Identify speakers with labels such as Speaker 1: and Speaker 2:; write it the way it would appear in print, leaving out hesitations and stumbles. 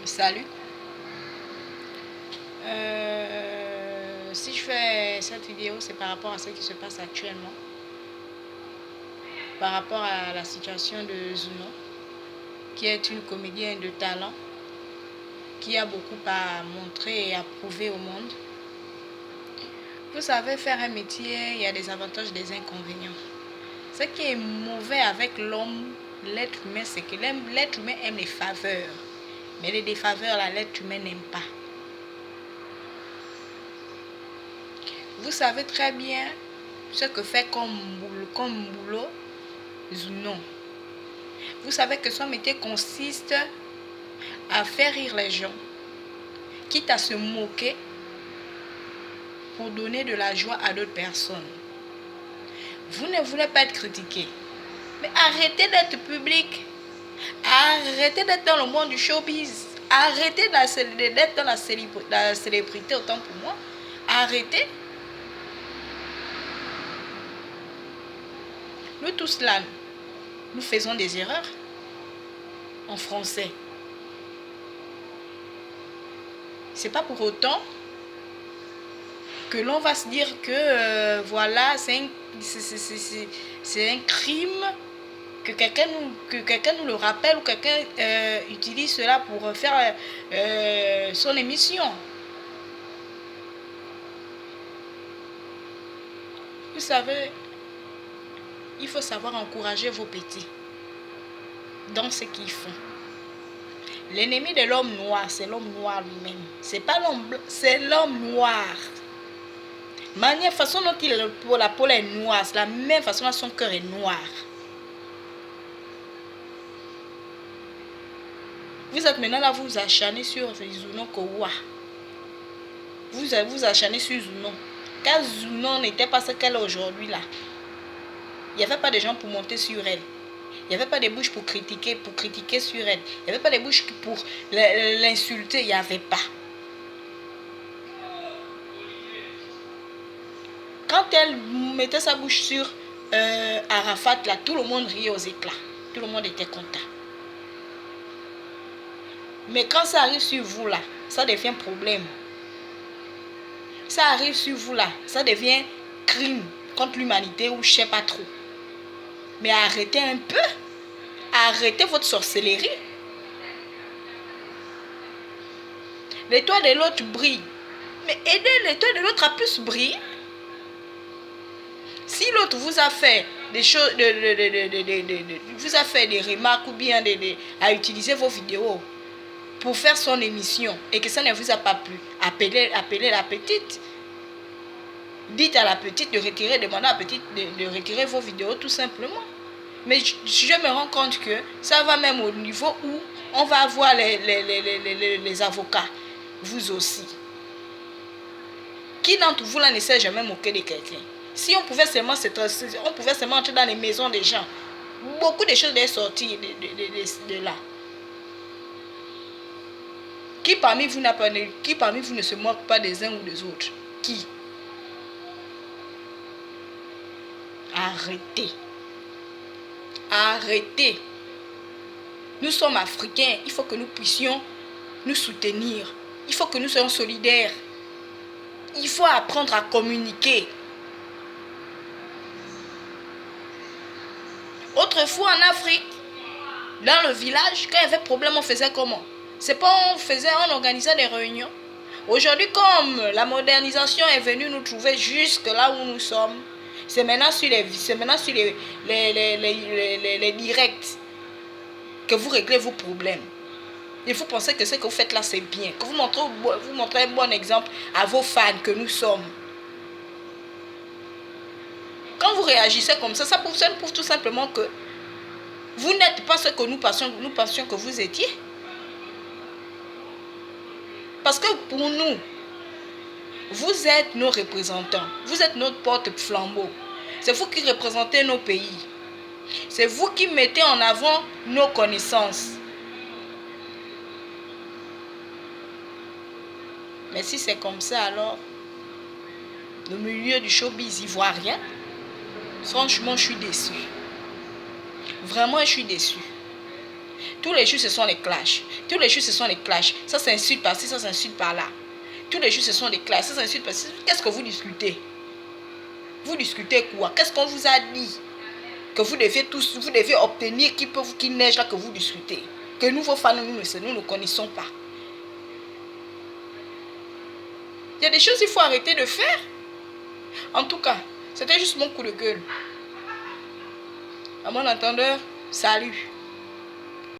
Speaker 1: Salut. Si je fais cette vidéo, c'est par rapport à ce qui se passe actuellement, par rapport à la situation de Zounon, qui est une comédienne de talent, qui a beaucoup à montrer et à prouver au monde. Vous savez, faire un métier, il y a des avantages et des inconvénients. Ce qui est mauvais avec l'homme, l'être humain, c'est que l'être humain aime les faveurs. Mais les défaveurs, l'être humain n'aime pas. Vous savez très bien ce que fait comme boulot Zounon. Vous savez que son métier consiste à faire rire les gens, quitte à se moquer pour donner de la joie à d'autres personnes. Vous ne voulez pas être critiqué, mais arrêtez d'être public. Arrêtez d'être dans le monde du showbiz. Arrêtez d'être dans la célébrité, autant pour moi. Arrêtez. Nous tous là, nous faisons des erreurs en français. C'est pas pour autant que l'on va se dire que voilà, c'est un crime, que quelqu'un nous le rappelle ou quelqu'un utilise cela pour faire son émission. Vous savez, il faut savoir encourager vos petits dans ce qu'ils font. L'ennemi de l'homme noir, c'est l'homme noir lui-même. C'est pas l'homme blanc, c'est l'homme noir. La façon dont la peau est noire, c'est la même façon dont son cœur est noir. Vous êtes maintenant là, vous vous acharnez sur Zounon Kowa. Vous vous acharnez sur Zounon. Car Zounon n'était pas ce qu'elle est aujourd'hui là. Il n'y avait pas de gens pour monter sur elle. Il n'y avait pas de bouches pour critiquer sur elle. Il n'y avait pas de bouches pour l'insulter. Il n'y avait pas. Quand elle mettait sa bouche sur Arafat, là, tout le monde riait aux éclats. Tout le monde était content. Mais quand ça arrive sur vous, là, ça devient problème. Ça arrive sur vous, là, ça devient crime contre l'humanité ou je ne sais pas trop. Mais arrêtez un peu. Arrêtez votre sorcellerie. L'étoile de l'autre brille. Mais aidez l'étoile de l'autre à plus briller. Si l'autre vous a fait des choses, vous a fait des remarques ou bien à utiliser vos vidéos pour faire son émission et que ça ne vous a pas plu, appelez la petite. Dites à la petite de retirer, demandez à la petite de retirer vos vidéos tout simplement. Mais je me rends compte que ça va même au niveau où on va avoir les avocats, vous aussi. Qui d'entre vous là ne sait jamais moquer de quelqu'un? Si on pouvait seulement entrer dans les maisons des gens, beaucoup de choses sont sorties de là. Qui parmi vous ne se moque pas des uns ou des autres? Qui? Arrêtez. Arrêtez. Nous sommes africains. Il faut que nous puissions nous soutenir. Il faut que nous soyons solidaires. Il faut apprendre à communiquer. Autrefois en Afrique, dans le village, quand il y avait problème, on faisait comment? C'est pas on organisait des réunions. Aujourd'hui, comme la modernisation est venue nous trouver jusque là où nous sommes, c'est maintenant sur les directs que vous réglez vos problèmes. Il faut penser que ce que vous faites là, c'est bien. Que vous montrez un bon exemple à vos fans que nous sommes. Quand vous réagissez comme ça, ça prouve tout simplement que vous n'êtes pas ce que nous pensions que vous étiez. Parce que pour nous, vous êtes nos représentants. Vous êtes notre porte-flambeau. C'est vous qui représentez nos pays. C'est vous qui mettez en avant nos connaissances. Mais si c'est comme ça, alors, le milieu du showbiz ivoirien, franchement, je suis déçue. Vraiment, je suis déçue. Tous les jours, ce sont les clashs. Tous les jours, ce sont les clashs. Ça s'insulte par-ci, ça s'insulte par-là. Tous les jours, ce sont des clashs. Ça s'insulte par-ci. Qu'est-ce que vous discutez? Vous discutez quoi? Qu'est-ce qu'on vous a dit? Que vous devez obtenir qui neige là que vous discutez. Que nous, vos fans, nous ne connaissons pas. Il y a des choses qu'il faut arrêter de faire. En tout cas, c'était juste mon coup de gueule. À mon entendeur, salut.